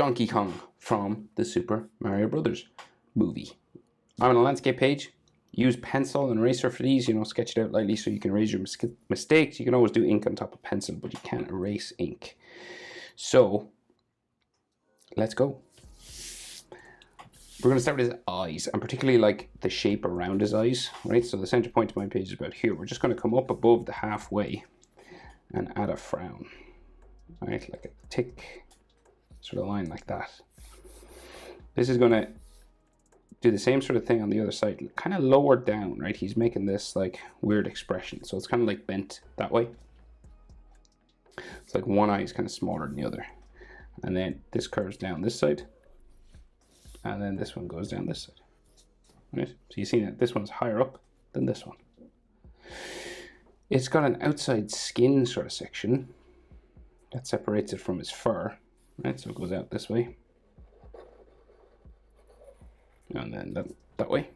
Donkey Kong from the Super Mario Brothers movie. I'm on a landscape page. Use pencil and eraser for these, sketch it out lightly so you can erase your mistakes. You can always do ink on top of pencil, but you can't erase ink. So, let's go. We're going to start with his eyes, and particularly like the shape around his eyes, right? So the center point of my page is about here. We're just going to come up above the halfway and add a frown, right? Like a tick, sort of line like that. This is going to do the same sort of thing on the other side, kind of lower down, right? He's making this like weird expression, so it's kind of like bent that way. It's like one eye is kind of smaller than the other, and then this curves down this side, and then this one goes down this side, right? So you see that this one's higher up than this one. It's got an outside skin sort of section that separates it from his fur, right? So it goes out this way, and then that way.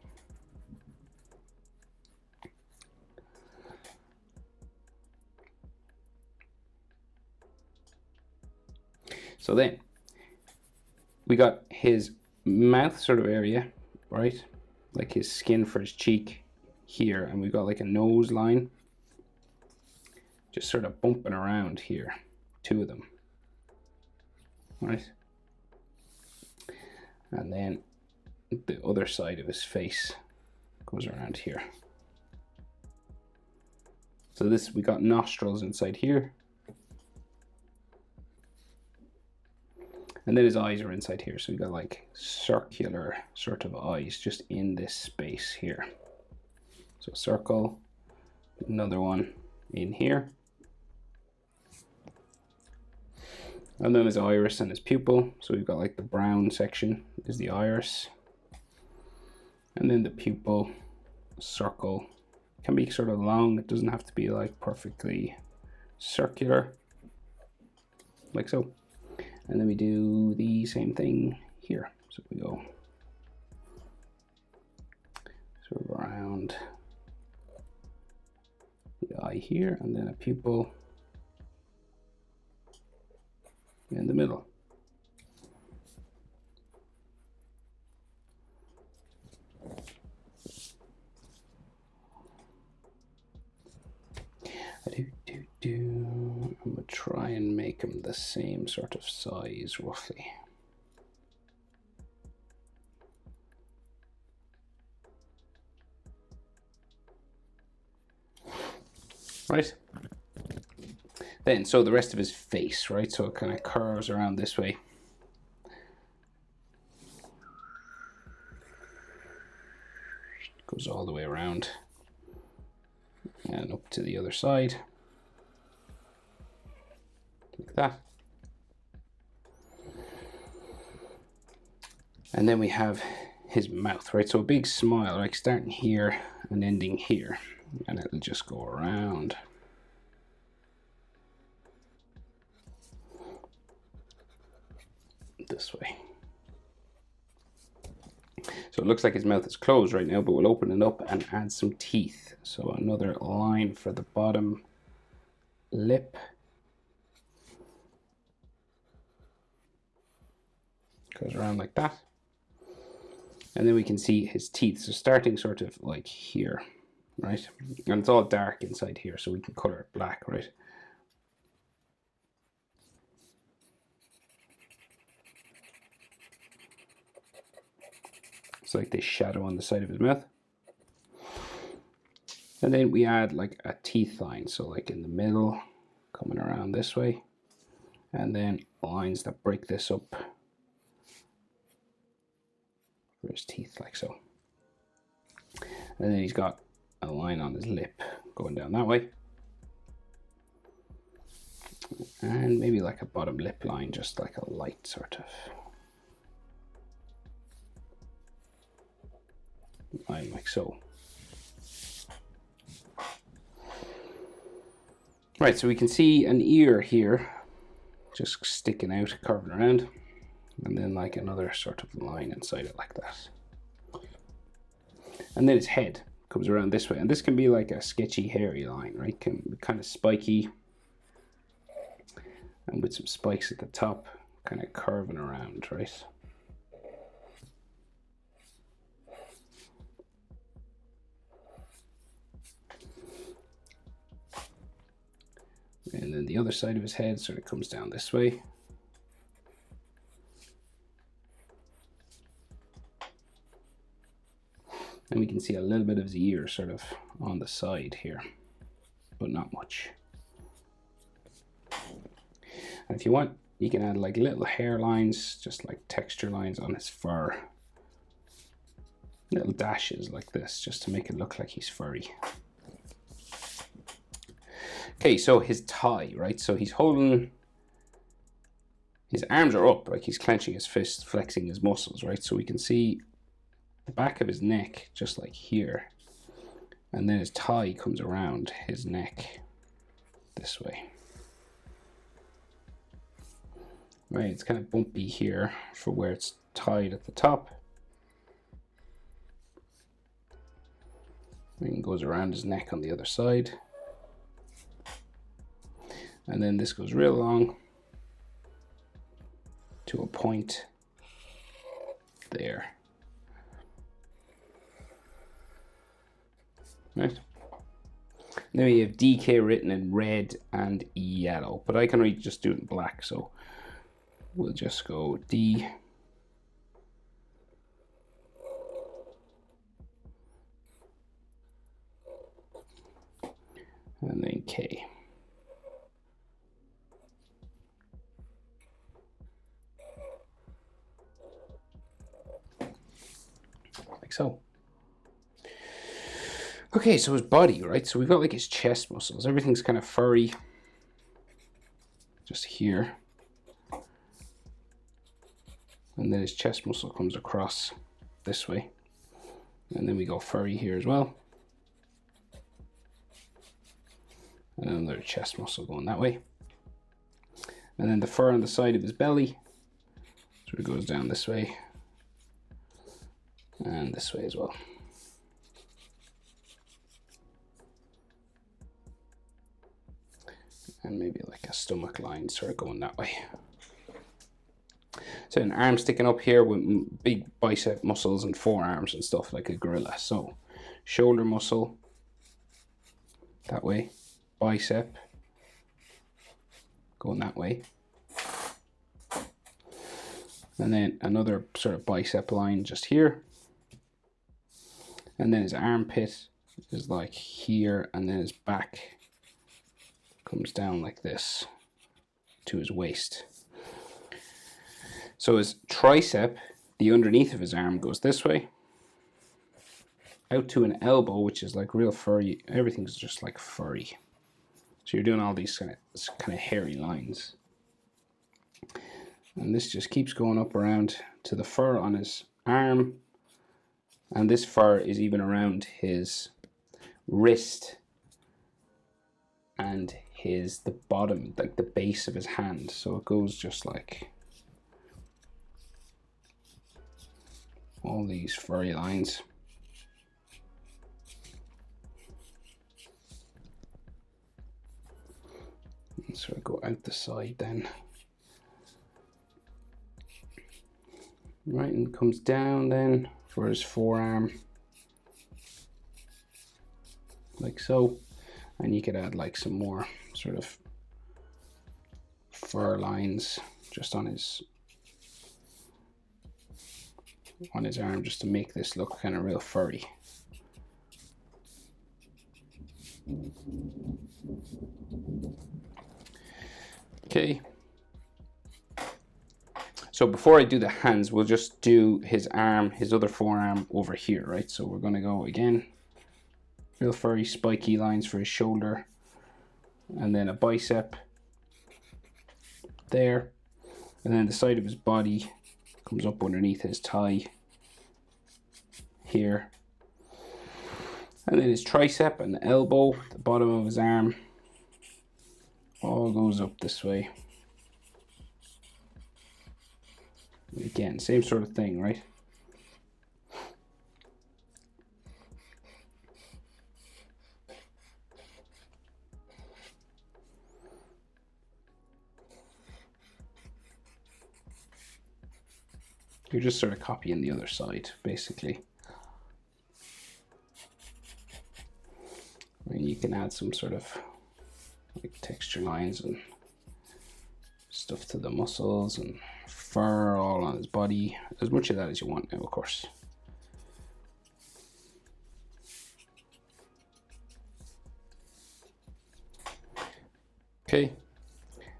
So then we got his mouth sort of area, right? Like his skin for his cheek here, and we've got like a nose line just sort of bumping around here, two of them, right? And then the other side of his face goes around here. So this, we got nostrils inside here, and then his eyes are inside here. So we got like circular sort of eyes just in this space here. So circle, another one in here, and then his iris and his pupil. So we've got like the brown section is the iris, and then the pupil circle can be sort of long. It doesn't have to be like perfectly circular, like so. And then we do the same thing here. So we go sort of around the eye here, and then a pupil in the middle. I'm gonna try and make them the same sort of size roughly. Right. Then, so the rest of his face, right? So it kind of curves around this way. Goes all the way around and up to the other side, like that. And then we have his mouth, right? So a big smile, like starting here and ending here, and it'll just go around. This way. So it looks like his mouth is closed right now, but we'll open it up and add some teeth. So another line for the bottom lip. Goes around like that. And then we can see his teeth. So starting sort of like here, right? And it's all dark inside here, so we can color it black, right? It's like this shadow on the side of his mouth. And then we add like a teeth line, so like in the middle, coming around this way, and then lines that break this up for his teeth, like so. And then he's got a line on his lip going down that way, and maybe like a bottom lip line, just like a light sort of line, like so. Right, so we can see an ear here just sticking out, curving around, and then like another sort of line inside it like that. And then his head comes around this way, and this can be like a sketchy hairy line, right? Can be kind of spiky and with some spikes at the top, kind of curving around, right? And then the other side of his head sort of comes down this way. And we can see a little bit of his ear sort of on the side here, but not much. And if you want, you can add like little hair lines, just like texture lines on his fur. Little dashes like this, just to make it look like he's furry. Okay, so his tie, right? So he's holding, his arms are up, like he's clenching his fists, flexing his muscles, right? So we can see the back of his neck, just like here. And then his tie comes around his neck this way. Right, it's kind of bumpy here for where it's tied at the top. And it goes around his neck on the other side. And then this goes real long to a point there. Right. Then we have DK written in red and yellow, but I can really just do it in black, so we'll just go D and then K. Like so. Okay, so his body, right? So we've got like his chest muscles. Everything's kind of furry. Just here. And then his chest muscle comes across this way. And then we go furry here as well. And another chest muscle going that way. And then the fur on the side of his belly sort of goes down this way. And this way as well. And maybe like a stomach line sort of going that way. So an arm sticking up here with big bicep muscles and forearms and stuff like a gorilla. So shoulder muscle that way, bicep going that way. And then another sort of bicep line just here. And then his armpit is like here, and then his back comes down like this to his waist. So his tricep, the underneath of his arm, goes this way out to an elbow, which is like real furry. Everything's just like furry. So you're doing all these kind of hairy lines. And this just keeps going up around to the fur on his arm. And this fur is even around his wrist and the bottom, like the base of his hand. So it goes just like all these furry lines. And sort of go out the side then. Right, and comes down then for his forearm. Like so. And you could add like some more sort of fur lines just on his arm, just to make this look kind of real furry. Okay. So before I do the hands, we'll just do his arm, his other forearm over here, right? So we're going to go again. Real furry, spiky lines for his shoulder. And then a bicep there. And then the side of his body comes up underneath his thigh here. And then his tricep and the elbow, the bottom of his arm, all goes up this way. Again, same sort of thing, right? You're just sort of copying the other side, basically. And you can add some sort of like texture lines and stuff to the muscles and fur all on his body. As much of that as you want now, of course. Okay,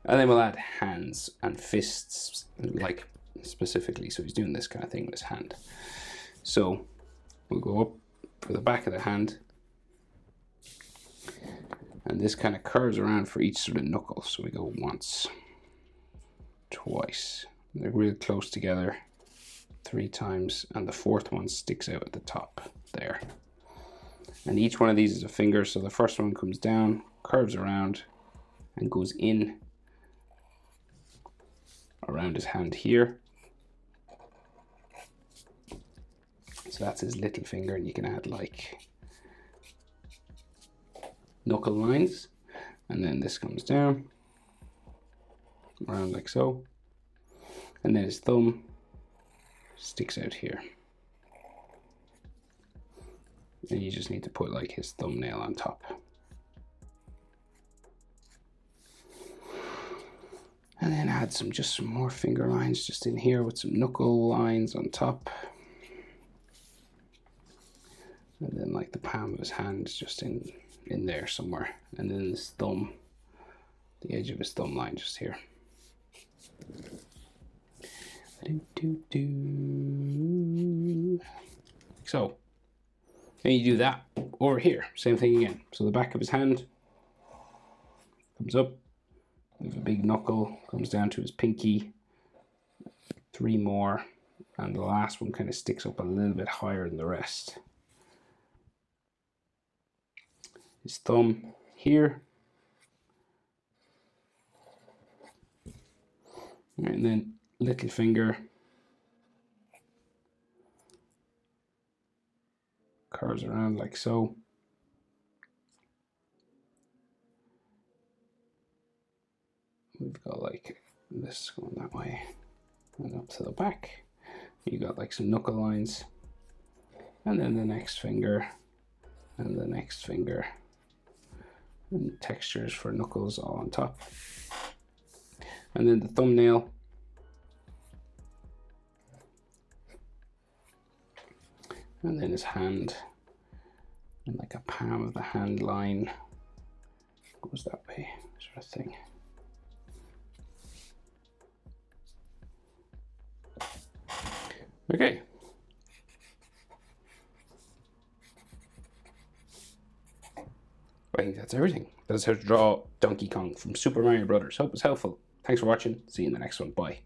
and then we'll add hands and fists, like specifically. So he's doing this kind of thing with his hand. So we'll go up for the back of the hand, and this kind of curves around for each sort of knuckle. So we go once, twice, they're real close together, 3 times, and the 4th one sticks out at the top there. And each one of these is a finger. So the first one comes down, curves around, and goes in around his hand here. So that's his little finger, and you can add like knuckle lines, and then this comes down around like so, and then his thumb sticks out here, and you just need to put like his thumbnail on top. And then add some more finger lines just in here with some knuckle lines on top. And then like the palm of his hand just in there somewhere. And then his thumb, the edge of his thumb line just here. So, then you do that over here, same thing again. So the back of his hand comes up. We have a big knuckle, comes down to his pinky, 3 more, and the last one kind of sticks up a little bit higher than the rest. His thumb here, and then little finger curves around like so. We've got like this going that way and up to the back. You got like some knuckle lines, and then the next finger and the next finger, and textures for knuckles all on top. And then the thumbnail, and then his hand, and like a palm of the hand line goes that way, sort of thing. Okay. I think that's everything. That's how to draw Donkey Kong from Super Mario Brothers. Hope it's helpful. Thanks for watching. See you in the next one. Bye.